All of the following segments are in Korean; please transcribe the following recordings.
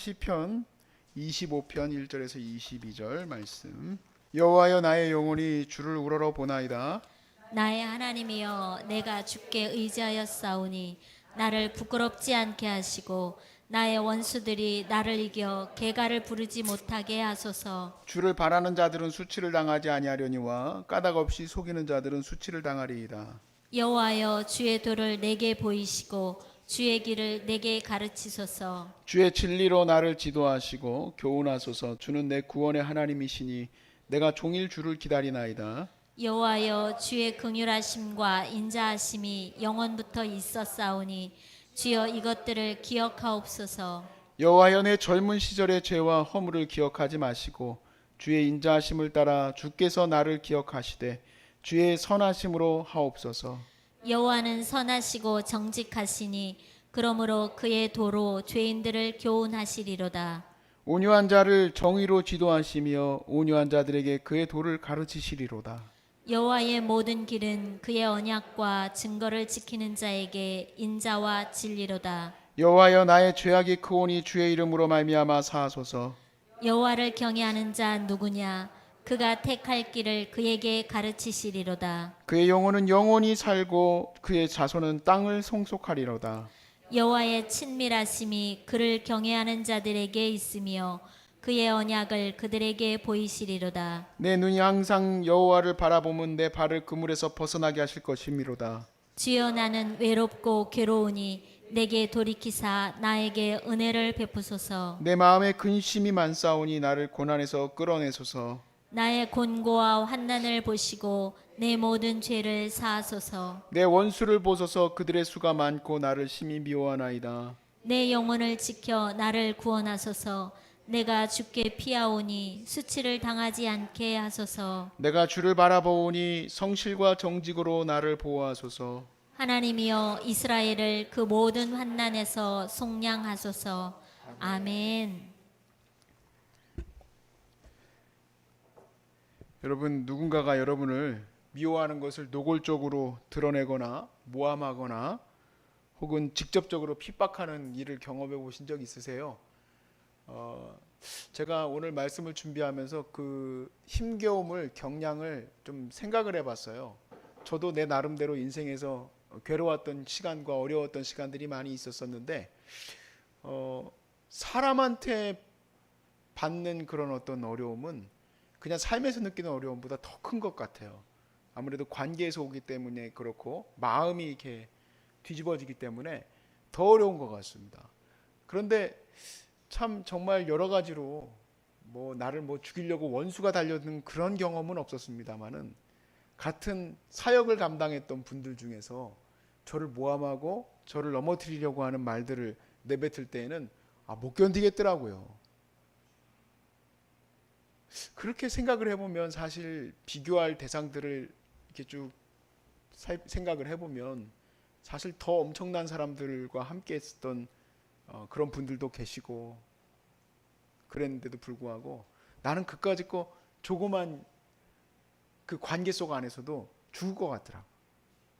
시편 25편 1절에서 22절 말씀. 여호와여, 나의 영혼이 주를 우러러 보나이다. 나의 하나님이여, 내가 주께 의지하였사오니 나를 부끄럽지 않게 하시고 나의 원수들이 나를 이겨 개가를 부르지 못하게 하소서. 주를 바라는 자들은 수치를 당하지 아니하려니와 까닭 없이 속이는 자들은 수치를 당하리이다. 여호와여, 주의 도를 내게 보이시고 주의 길을 내게 가르치소서. 주의 진리로 나를 지도하시고 교훈하소서. 주는 내 구원의 하나님이시니 내가 종일 주를 기다리나이다. 여호와여, 주의 긍휼하심과 인자하심이 영원부터 있었사오니 주여 이것들을 기억하옵소서. 여호와여, 내 젊은 시절의 죄와 허물을 기억하지 마시고 주의 인자하심을 따라 주께서 나를 기억하시되 주의 선하심으로 하옵소서. 여호와는 선하시고 정직하시니 그러므로 그의 도로 죄인들을 교훈하시리로다. 온유한 자를 정의로 지도하시며 온유한 자들에게 그의 도를 가르치시리로다. 여호와의 모든 길은 그의 언약과 증거를 지키는 자에게 인자와 진리로다. 여호와여, 나의 죄악이 크오니 주의 이름으로 말미암아 사하소서. 여호와를 경외하는 자 누구냐? 그가 택할 길을 그에게 가르치시리로다. 그의 영혼은 영원히 살고 그의 자손은 땅을 송속하리로다. 여호와의 친밀하심이 그를 경외하는 자들에게 있으며 그의 언약을 그들에게 보이시리로다. 내 눈이 항상 여호와를 바라보면 내 발을 그물에서 벗어나게 하실 것이미로다. 주여, 나는 외롭고 괴로우니 내게 돌이키사 나에게 은혜를 베푸소서. 내 마음에 근심이 많사오니 나를 고난에서 끌어내소서. 나의 곤고와 환난을 보시고 내 모든 죄를 사하소서. 내 원수를 보소서. 그들의 수가 많고 나를 심히 미워하나이다. 내 영혼을 지켜 나를 구원하소서. 내가 주께 피하오니 수치를 당하지 않게 하소서. 내가 주를 바라보오니 성실과 정직으로 나를 보호하소서. 하나님이여, 이스라엘을 그 모든 환난에서 속량하소서. 아멘. 여러분, 누군가가 여러분을 미워하는 것을 노골적으로 드러내거나 모함하거나 혹은 직접적으로 핍박하는 일을 경험해 보신 적 있으세요? 제가 오늘 말씀을 준비하면서 그 힘겨움을 경량을 좀 생각을 해봤어요. 저도 내 나름대로 인생에서 괴로웠던 시간과 어려웠던 시간들이 많이 있었었는데 사람한테 받는 그런 어떤 어려움은 그냥 삶에서 느끼는 어려움보다 더 큰 것 같아요. 아무래도 관계에서 오기 때문에 그렇고 마음이 이렇게 뒤집어지기 때문에 더 어려운 것 같습니다. 그런데 참 정말 여러 가지로 나를 죽이려고 원수가 달려든 그런 경험은 없었습니다만은 같은 사역을 감당했던 분들 중에서 저를 모함하고 저를 넘어뜨리려고 하는 말들을 내뱉을 때에는 못 견디겠더라고요. 그렇게 생각을 해보면 사실 비교할 대상들을 이렇게 쭉 생각을 해보면 사실 더 엄청난 사람들과 함께 했었던 그런 분들도 계시고 그랬는데도 불구하고 나는 그까짓 거 조그만 그 관계 속 안에서도 죽을 것 같더라고.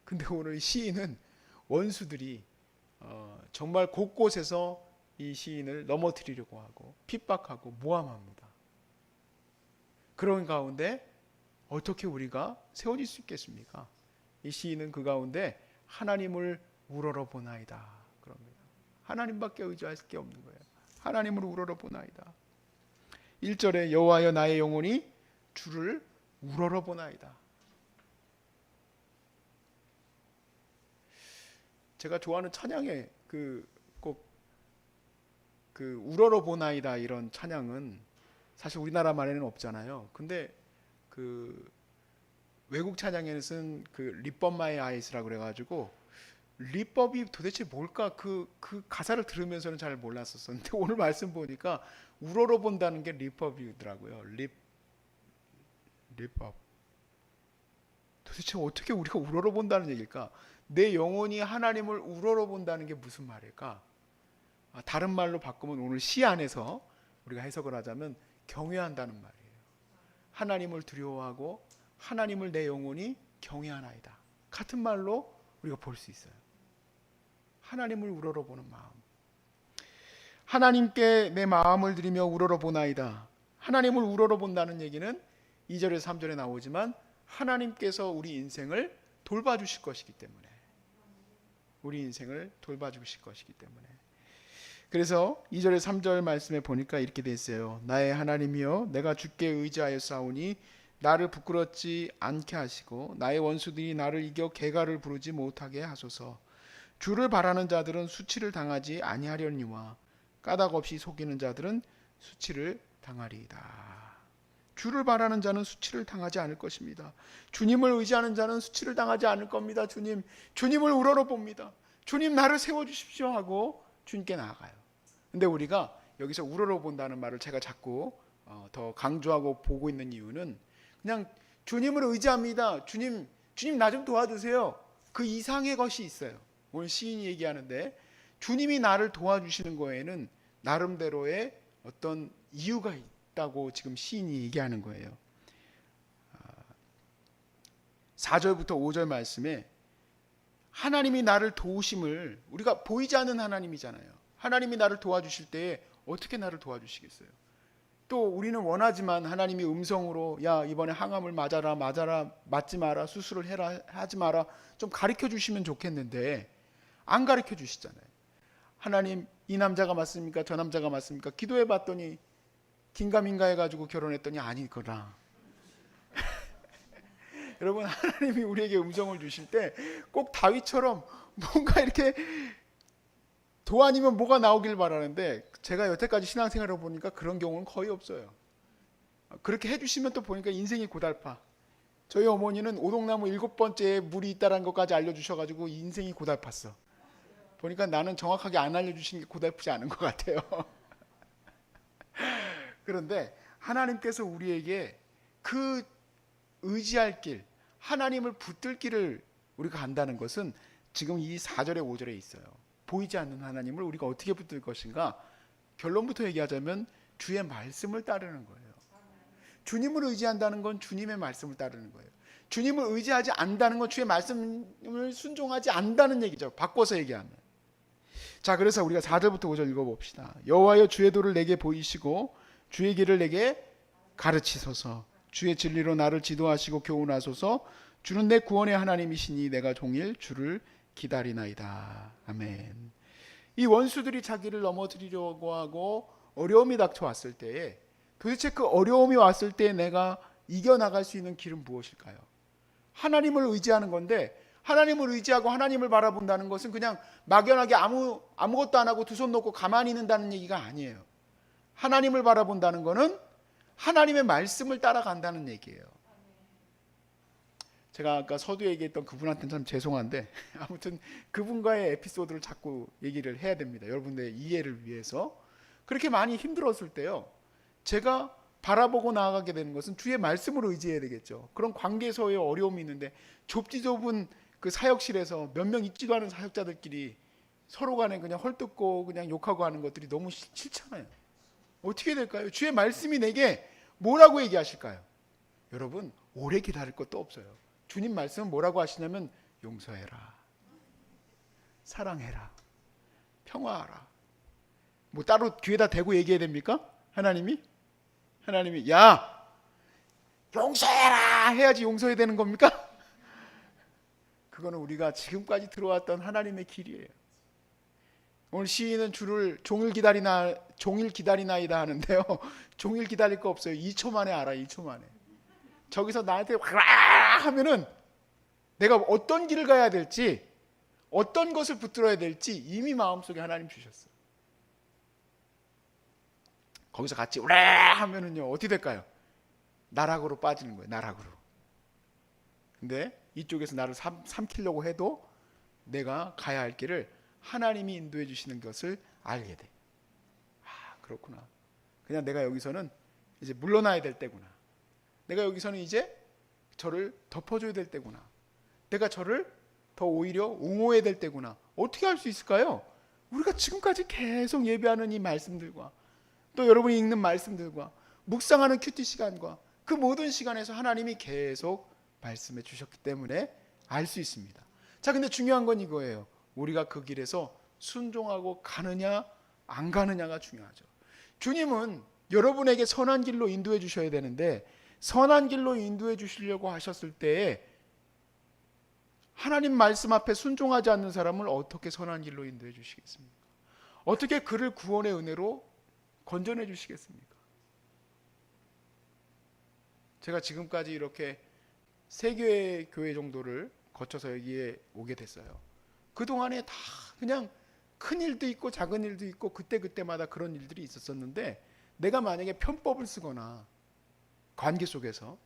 근데 오늘 이 시인은 원수들이 정말 곳곳에서 이 시인을 넘어뜨리려고 하고 핍박하고 모함합니다. 그런 가운데 어떻게 우리가 세워질 수 있겠습니까? 이 시인은 그 가운데 하나님을 우러러 보나이다 그럽니다. 하나님밖에 의지할 게 없는 거예요. 하나님을 우러러 보나이다. 1절에 여호와여, 나의 영혼이 주를 우러러 보나이다. 제가 좋아하는 찬양에 꼭 우러러 보나이다 이런 찬양은 사실 우리나라 말에는 없잖아요. 근데 외국 찬양에는 쓴 리법 마이 아이스라고 그래가지고 리법이 도대체 뭘까 그 가사를 들으면서는 잘 몰랐었는데 오늘 말씀 보니까 우러러 본다는 게 리법이더라고요. 리법. 도대체 어떻게 우리가 우러러 본다는 얘기일까? 내 영혼이 하나님을 우러러 본다는 게 무슨 말일까? 다른 말로 바꾸면 오늘 시 안에서 우리가 해석을 하자면 경외한다는 말이에요. 하나님을 두려워하고 하나님을 내 영혼이 경외하나이다. 같은 말로 우리가 볼 수 있어요. 하나님을 우러러보는 마음. 하나님께 내 마음을 드리며 우러러보나이다. 하나님을 우러러본다는 얘기는 2절에서 3절에 나오지만 하나님께서 우리 인생을 돌봐주실 것이기 때문에, 우리 인생을 돌봐주실 것이기 때문에. 그래서 2절에서 3절 말씀에 보니까 이렇게 돼 있어요. 나의 하나님이여 내가 주께 의지하여 싸우니 나를 부끄럽지 않게 하시고 나의 원수들이 나를 이겨 개가를 부르지 못하게 하소서. 주를 바라는 자들은 수치를 당하지 아니하려니와 까닭 없이 속이는 자들은 수치를 당하리이다. 주를 바라는 자는 수치를 당하지 않을 것입니다. 주님을 의지하는 자는 수치를 당하지 않을 겁니다. 주님을 우러러봅니다. 주님 나를 세워주십시오 하고 주님께 나아가요. 근데 우리가 여기서 우러러본다는 말을 제가 자꾸 더 강조하고 보고 있는 이유는 그냥 주님을 의지합니다. 주님 나 좀 도와주세요. 그 이상의 것이 있어요. 오늘 시인이 얘기하는데 주님이 나를 도와주시는 거에는 나름대로의 어떤 이유가 있다고 지금 시인이 얘기하는 거예요. 4절부터 5절 말씀에 하나님이 나를 도우심을, 우리가 보이지 않는 하나님이잖아요. 하나님이 나를 도와주실 때에 어떻게 나를 도와주시겠어요? 또 우리는 원하지만 하나님이 음성으로 야 이번에 항암을 맞아라 맞지 마라 수술을 해라 하지 마라 좀 가르쳐 주시면 좋겠는데 안 가르쳐 주시잖아요. 하나님 이 남자가 맞습니까? 저 남자가 맞습니까? 기도해 봤더니 긴가민가 해가지고 결혼했더니 아니거나. 여러분 하나님이 우리에게 음성을 주실 때 꼭 다윗처럼 뭔가 이렇게 도 아니면 뭐가 나오길 바라는데 제가 여태까지 신앙생활을 보니까 그런 경우는 거의 없어요. 그렇게 해주시면 또 보니까 인생이 고달파. 저희 어머니는 오동나무 7번째에 물이 있다는 것까지 알려주셔가지고 인생이 고달팠어. 보니까 나는 정확하게 안 알려주신 게 고달프지 않은 것 같아요. 그런데 하나님께서 우리에게 그 의지할 길, 하나님을 붙들 길을 우리가 간다는 것은 지금 이 4절에 5절에 있어요. 보이지 않는 하나님을 우리가 어떻게 붙들 것인가? 결론부터 얘기하자면 주의 말씀을 따르는 거예요. 주님을 의지한다는 건 주님의 말씀을 따르는 거예요. 주님을 의지하지 않는다는 건 주의 말씀을 순종하지 않는다는 얘기죠. 바꿔서 얘기하면. 자, 그래서 우리가 4절부터 5절 읽어봅시다. 여호와여 주의 도를 내게 보이시고 주의 길을 내게 가르치소서. 주의 진리로 나를 지도하시고 교훈하소서. 주는 내 구원의 하나님이시니 내가 종일 주를 기다리나이다. 아멘. 이 원수들이 자기를 넘어뜨리려고 하고 어려움이 닥쳐왔을 때에 도대체 그 어려움이 왔을 때 내가 이겨나갈 수 있는 길은 무엇일까요? 하나님을 의지하는 건데 하나님을 의지하고 하나님을 바라본다는 것은 그냥 막연하게 아무것도 안 하고 두 손 놓고 가만히 있는다는 얘기가 아니에요. 하나님을 바라본다는 것은 하나님의 말씀을 따라간다는 얘기예요. 제가 아까 서두 얘기했던 그분한테는 참 죄송한데 아무튼 그분과의 에피소드를 자꾸 얘기를 해야 됩니다. 여러분들의 이해를 위해서. 그렇게 많이 힘들었을 때요, 제가 바라보고 나아가게 되는 것은 주의 말씀을 의지해야 되겠죠. 그런 관계에서의 어려움이 있는데 좁지 좁은 그 사역실에서 몇 명 있지도 않은 사역자들끼리 서로 간에 그냥 헐뜯고 그냥 욕하고 하는 것들이 너무 싫잖아요. 어떻게 될까요? 주의 말씀이 내게 뭐라고 얘기하실까요? 여러분 오래 기다릴 것도 없어요. 주님 말씀은 뭐라고 하시냐면 용서해라, 사랑해라, 평화하라. 뭐 따로 귀에다 대고 얘기해야 됩니까? 하나님이 야 용서해라 해야지 용서해야 되는 겁니까? 그거는 우리가 지금까지 들어왔던 하나님의 길이에요. 오늘 시인은 주를 종일 기다리나이다 하는데요, 종일 기다릴 거 없어요. 2초 만에 알아. 2초 만에. 저기서 나한테 와라 하면은 내가 어떤 길을 가야 될지, 어떤 것을 붙들어야 될지 이미 마음속에 하나님 주셨어요. 거기서 같이 오라 하면은요 어떻게 될까요? 나락으로 빠지는 거예요. 나락으로. 근데 이쪽에서 나를 삼키려고 해도 내가 가야 할 길을 하나님이 인도해 주시는 것을 알게 돼. 아, 그렇구나. 그냥 내가 여기서는 이제 물러나야 될 때구나. 내가 여기서는 이제 저를 덮어줘야 될 때구나. 내가 저를 더 오히려 옹호해야 될 때구나. 어떻게 할 수 있을까요? 우리가 지금까지 계속 예배하는 이 말씀들과 또 여러분이 읽는 말씀들과 묵상하는 큐티 시간과 그 모든 시간에서 하나님이 계속 말씀해 주셨기 때문에 알 수 있습니다. 자, 근데 중요한 건 이거예요. 우리가 그 길에서 순종하고 가느냐 안 가느냐가 중요하죠. 주님은 여러분에게 선한 길로 인도해 주셔야 되는데 선한 길로 인도해 주시려고 하셨을 때에 하나님 말씀 앞에 순종하지 않는 사람을 어떻게 선한 길로 인도해 주시겠습니까? 어떻게 그를 구원의 은혜로 건져내 주시겠습니까? 제가 지금까지 이렇게 세 개의 교회 정도를 거쳐서 여기에 오게 됐어요. 그동안에 다 그냥 큰 일도 있고 작은 일도 있고 그때그때마다 그런 일들이 있었었는데 내가 만약에 편법을 쓰거나 관계 속에서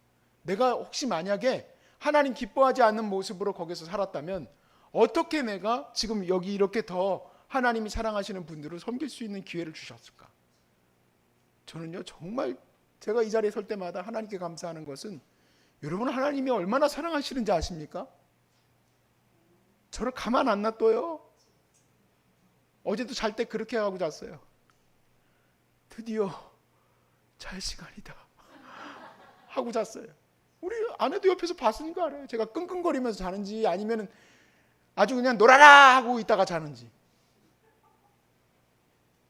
내가 혹시 만약에 하나님 기뻐하지 않는 모습으로 거기서 살았다면 어떻게 내가 지금 여기 이렇게 더 하나님이 사랑하시는 분들을 섬길 수 있는 기회를 주셨을까? 저는요 정말 제가 이 자리에 설 때마다 하나님께 감사하는 것은 여러분 하나님이 얼마나 사랑하시는지 아십니까? 저를 가만 안 놔둬요. 어제도 잘 때 그렇게 하고 잤어요. 드디어 잘 시간이다 하고 잤어요. 우리 아내도 옆에서 봤으니까 알아요. 제가 끙끙거리면서 자는지 아니면 아주 그냥 놀아라 하고 있다가 자는지.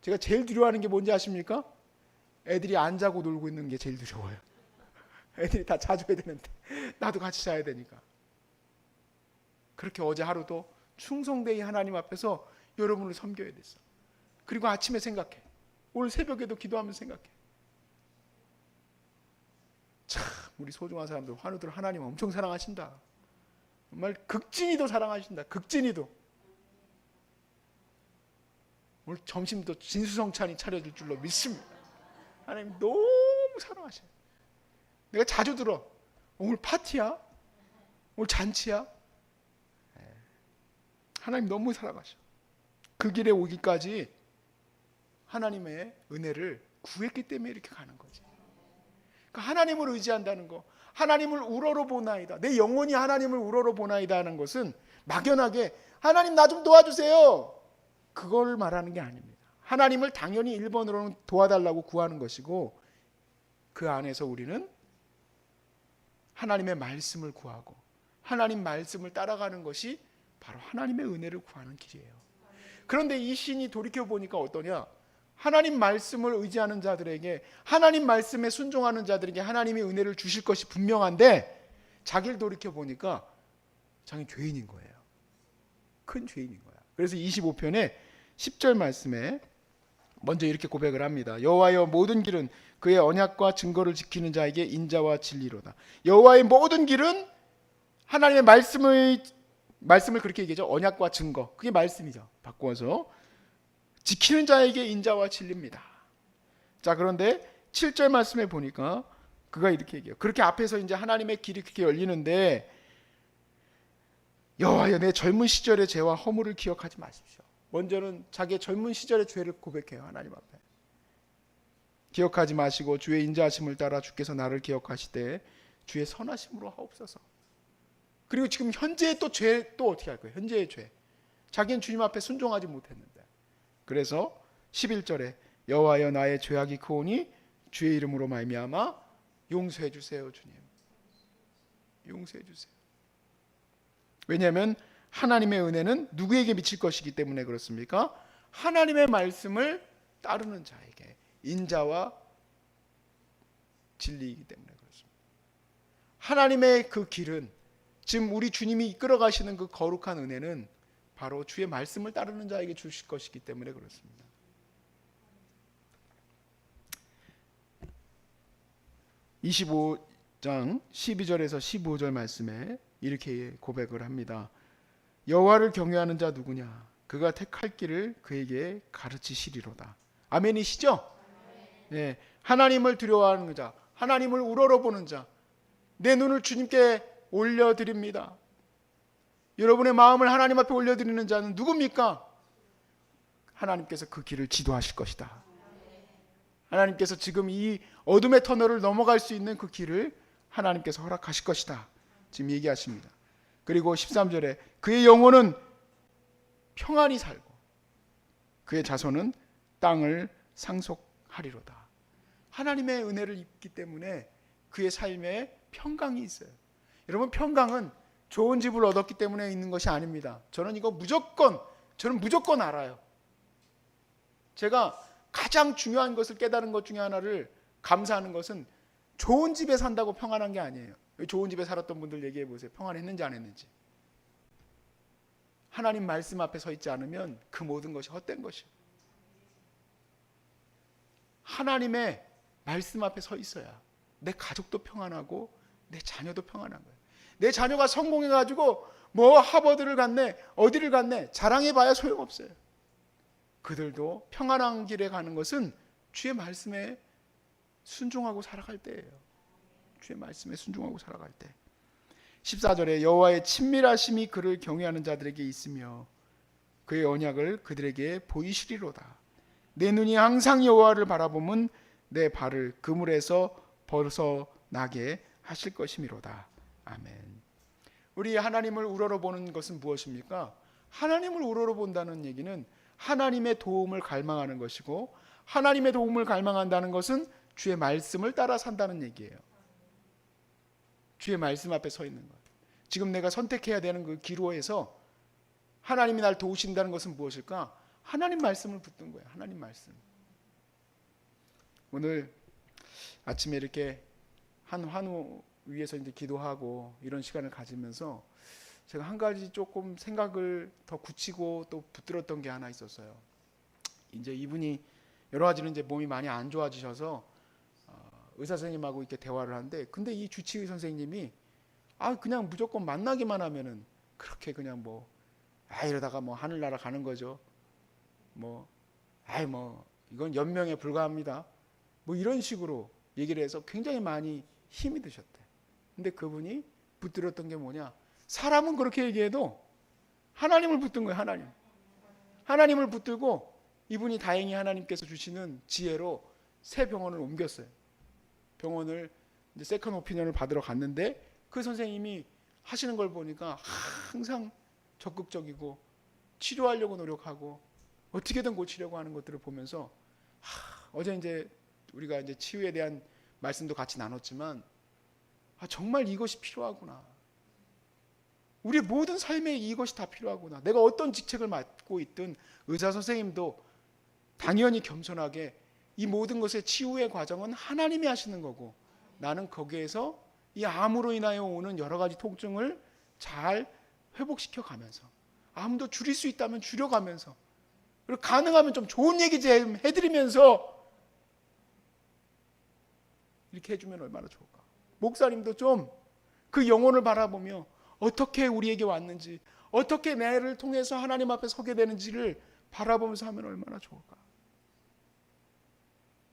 제가 제일 두려워하는 게 뭔지 아십니까? 애들이 안 자고 놀고 있는 게 제일 두려워요. 애들이 다 자줘야 되는데 나도 같이 자야 되니까. 그렇게 어제 하루도 충성되이 하나님 앞에서 여러분을 섬겨야 됐어. 그리고 아침에 생각해. 오늘 새벽에도 기도하면서 생각해. 참 우리 소중한 사람들 환우들 하나님 엄청 사랑하신다. 정말 극진히도 사랑하신다. 극진히도. 오늘 점심도 진수성찬이 차려질 줄로 믿습니다. 하나님 너무 사랑하셔요. 내가 자주 들어. 오늘 파티야? 오늘 잔치야? 하나님 너무 사랑하셔. 그 길에 오기까지 하나님의 은혜를 구했기 때문에 이렇게 가는 거지. 그러니까 하나님을 의지한다는 거, 하나님을 우러러 보나이다. 내 영혼이 하나님을 우러러 보나이다 하는 것은 막연하게 하나님 나 좀 도와주세요. 그걸 말하는 게 아닙니다. 하나님을 당연히 1번으로는 도와달라고 구하는 것이고 그 안에서 우리는 하나님의 말씀을 구하고 하나님 말씀을 따라가는 것이 바로 하나님의 은혜를 구하는 길이에요. 그런데 이 시인이 돌이켜보니까 어떠냐? 하나님 말씀을 의지하는 자들에게 하나님 말씀에 순종하는 자들에게 하나님이 은혜를 주실 것이 분명한데 자기를 돌이켜보니까 자기는 죄인인 거예요. 큰 죄인인 거야. 그래서 25편에 10절 말씀에 먼저 이렇게 고백을 합니다. 여호와여 모든 길은 그의 언약과 증거를 지키는 자에게 인자와 진리로다. 여호와의 모든 길은 하나님의 말씀을 그렇게 얘기하죠. 언약과 증거. 그게 말씀이죠. 바꾸어서 지키는 자에게 인자와 진리입니다. 자, 그런데 7절 말씀에 보니까 그가 이렇게 얘기해요. 그렇게 앞에서 이제 하나님의 길이 그렇게 열리는데 여호와여 내 젊은 시절의 죄와 허물을 기억하지 마십시오. 먼저는 자기의 젊은 시절의 죄를 고백해요. 하나님 앞에. 기억하지 마시고 주의 인자하심을 따라 주께서 나를 기억하시되 주의 선하심으로 하옵소서. 그리고 지금 현재의 또 죄 또 어떻게 할 거예요? 현재의 죄. 자기는 주님 앞에 순종하지 못했는데. 그래서 11절에 여호와여 나의 죄악이 크오니 주의 이름으로 말미암아 용서해 주세요, 주님. 용서해 주세요. 왜냐하면 하나님의 은혜는 누구에게 미칠 것이기 때문에 그렇습니까? 하나님의 말씀을 따르는 자에게 인자와 진리이기 때문에 그렇습니다. 하나님의 그 길은 지금 우리 주님이 이끌어 가시는 그 거룩한 은혜는 바로 주의 말씀을 따르는 자에게 주실 것이기 때문에 그렇습니다. (25장 12절에서 15절) 말씀에 이렇게 고백을 합니다. 여호와를 경외하는 자 누구냐? 그가 택할 길을 그에게 가르치시리로다. 아멘이시죠? 네, 하나님을 두려워하는 자, 하나님을 우러러보는 자, 내 눈을 주님께 올려드립니다. 여러분의 마음을 하나님 앞에 올려드리는 자는 누굽니까? 하나님께서 그 길을 지도하실 것이다. 하나님께서 지금 이 어둠의 터널을 넘어갈 수 있는 그 길을 하나님께서 허락하실 것이다. 지금 얘기하십니다. 그리고 13절에 그의 영혼은 평안히 살고 그의 자손은 땅을 상속하리로다. 하나님의 은혜를 입기 때문에 그의 삶에 평강이 있어요. 여러분, 평강은 좋은 집을 얻었기 때문에 있는 것이 아닙니다. 저는 무조건 알아요. 제가 가장 중요한 것을 깨달은 것 중에 하나를 감사하는 것은 좋은 집에 산다고 평안한 게 아니에요. 좋은 집에 살았던 분들 얘기해 보세요. 평안했는지 안 했는지. 하나님 말씀 앞에 서 있지 않으면 그 모든 것이 헛된 것이에요. 하나님의 말씀 앞에 서 있어야 내 가족도 평안하고 내 자녀도 평안한 거예요. 내 자녀가 성공해가지고 뭐 하버드를 갔네, 어디를 갔네 자랑해봐야 소용없어요. 그들도 평안한 길에 가는 것은 주의 말씀에 순종하고 살아갈 때예요. 주의 말씀에 순종하고 살아갈 때. 14절에 여호와의 친밀하심이 그를 경외하는 자들에게 있으며 그의 언약을 그들에게 보이시리로다. 내 눈이 항상 여호와를 바라보면 내 발을 그물에서 벗어나게 하실 것이미로다. 아멘. 우리 하나님을 우러러보는 것은 무엇입니까? 하나님을 우러러본다는 얘기는 하나님의 도움을 갈망하는 것이고, 하나님의 도움을 갈망한다는 것은 주의 말씀을 따라 산다는 얘기예요. 주의 말씀 앞에 서 있는 것. 지금 내가 선택해야 되는 그 기로에서 하나님이 날 도우신다는 것은 무엇일까? 하나님 말씀을 붙든 거예요. 하나님 말씀. 오늘 아침에 이렇게 한 환우 위에서 이제 기도하고 이런 시간을 가지면서 제가 한 가지 조금 생각을 더 굳히고 또 붙들었던 게 하나 있었어요. 이제 이분이 여러 가지로 이제 몸이 많이 안 좋아지셔서 의사 선생님하고 이렇게 대화를 하는데, 근데 이 주치의 선생님이 그냥 무조건 만나기만 하면은 그렇게 그냥 이러다가 하늘나라 가는 거죠. 이건 연명에 불과합니다. 이런 식으로 얘기를 해서 굉장히 많이 힘이 드셨대. 근데 그분이 붙들었던 게 뭐냐? 사람은 그렇게 얘기해도 하나님을 붙든 거예요. 하나님을 붙들고 이분이 다행히 하나님께서 주시는 지혜로 새 병원을 옮겼어요. 병원을 이제 세컨 오피니언을 받으러 갔는데 그 선생님이 하시는 걸 보니까 항상 적극적이고 치료하려고 노력하고 어떻게든 고치려고 하는 것들을 보면서 어제 이제 우리가 이제 치유에 대한 말씀도 같이 나눴지만 정말 이것이 필요하구나. 우리 모든 삶에 이것이 다 필요하구나. 내가 어떤 직책을 맡고 있든 의사 선생님도 당연히 겸손하게 이 모든 것의 치유의 과정은 하나님이 하시는 거고, 나는 거기에서 이 암으로 인하여 오는 여러 가지 통증을 잘 회복시켜 가면서, 암도 줄일 수 있다면 줄여가면서, 그리고 가능하면 좀 좋은 얘기 좀 해드리면서 이렇게 해주면 얼마나 좋을까. 목사님도 좀 그 영혼을 바라보며 어떻게 우리에게 왔는지, 어떻게 나를 통해서 하나님 앞에 서게 되는지를 바라보면서 하면 얼마나 좋을까.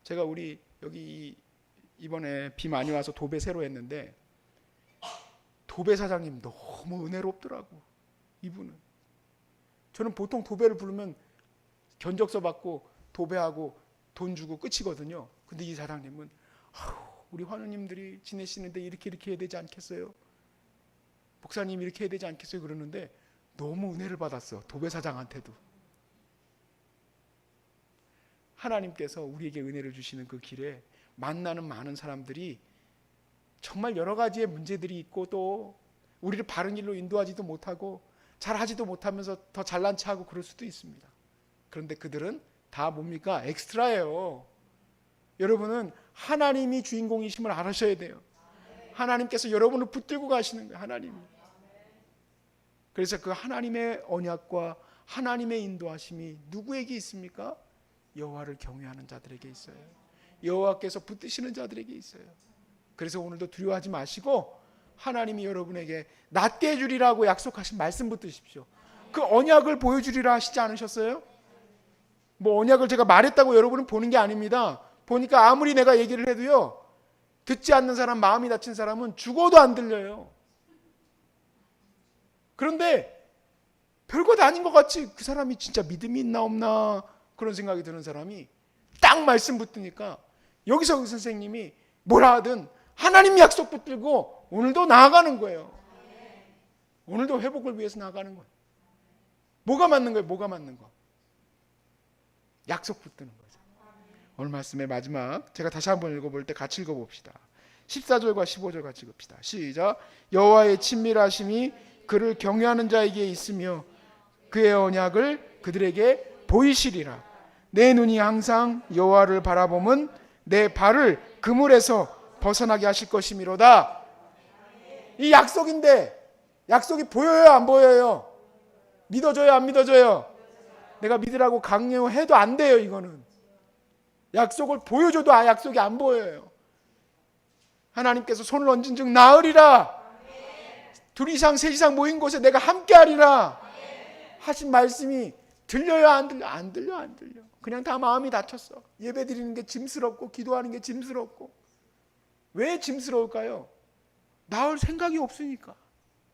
제가 우리 여기 이번에 비 많이 와서 도배 새로 했는데 도배 사장님 너무 은혜롭더라고. 이분은. 저는 보통 도배를 부르면 견적서 받고 도배하고 돈 주고 끝이거든요. 근데 이 사장님은 우리 환우님들이 지내시는데 이렇게 해야 되지 않겠어요? 목사님 이렇게 해야 되지 않겠어요? 그러는데 너무 은혜를 받았어. 도배 사장한테도. 하나님께서 우리에게 은혜를 주시는 그 길에 만나는 많은 사람들이 정말 여러 가지의 문제들이 있고 또 우리를 바른 길로 인도하지도 못하고 잘하지도 못하면서 더 잘난 체하고 그럴 수도 있습니다. 그런데 그들은 다 뭡니까? 엑스트라예요. 여러분은 하나님이 주인공이심을 알으셔야 돼요. 하나님께서 여러분을 붙들고 가시는 거예요. 하나님이. 그래서 그 하나님의 언약과 하나님의 인도하심이 누구에게 있습니까? 여호와를 경외하는 자들에게 있어요. 여호와께서 붙드시는 자들에게 있어요. 그래서 오늘도 두려워하지 마시고 하나님이 여러분에게 낫게 해주리라고 약속하신 말씀 붙드십시오. 그 언약을 보여주리라 하시지 않으셨어요? 언약을 제가 말했다고 여러분은 보는 게 아닙니다. 보니까 아무리 내가 얘기를 해도요, 듣지 않는 사람, 마음이 다친 사람은 죽어도 안 들려요. 그런데 별것 아닌 것 같이 그 사람이 진짜 믿음이 있나 없나 그런 생각이 드는 사람이 딱 말씀 붙으니까 여기서 그 선생님이 뭐라 하든 하나님 약속 붙들고 오늘도 나아가는 거예요. 오늘도 회복을 위해서 나아가는 거예요. 뭐가 맞는 거예요? 뭐가 맞는 거? 약속 붙드는 거죠. 오늘 말씀의 마지막 제가 다시 한번 읽어볼 때 같이 읽어봅시다. 14절과 15절 같이 읽읍시다. 시작. 여호와의 친밀하심이 그를 경외하는 자에게 있으며 그의 언약을 그들에게 보이시리라. 내 눈이 항상 여호와를 바라보면 내 발을 그물에서 벗어나게 하실 것이미로다. 이 약속인데 약속이 보여요 안 보여요? 믿어져요 안 믿어져요? 내가 믿으라고 강요해도 안 돼요. 이거는 약속을 보여줘도 약속이 안 보여요. 하나님께서 손을 얹은 즉 나으리라. 둘 이상 셋 이상 모인 곳에 내가 함께하리라 하신 말씀이 들려요 안 들려? 안 들려 안 들려. 그냥 다 마음이 다쳤어. 예배 드리는 게 짐스럽고 기도하는 게 짐스럽고. 왜 짐스러울까요? 나을 생각이 없으니까.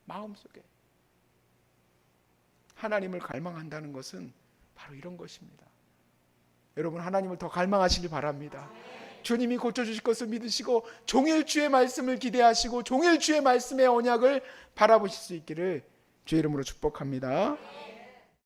마음속에 하나님을 갈망한다는 것은 바로 이런 것입니다. 여러분 하나님을 더 갈망하시길 바랍니다. 주님이 고쳐주실 것을 믿으시고 종일 주의 말씀을 기대하시고 종일 주의 말씀의 언약을 바라보실 수 있기를 주의 이름으로 축복합니다.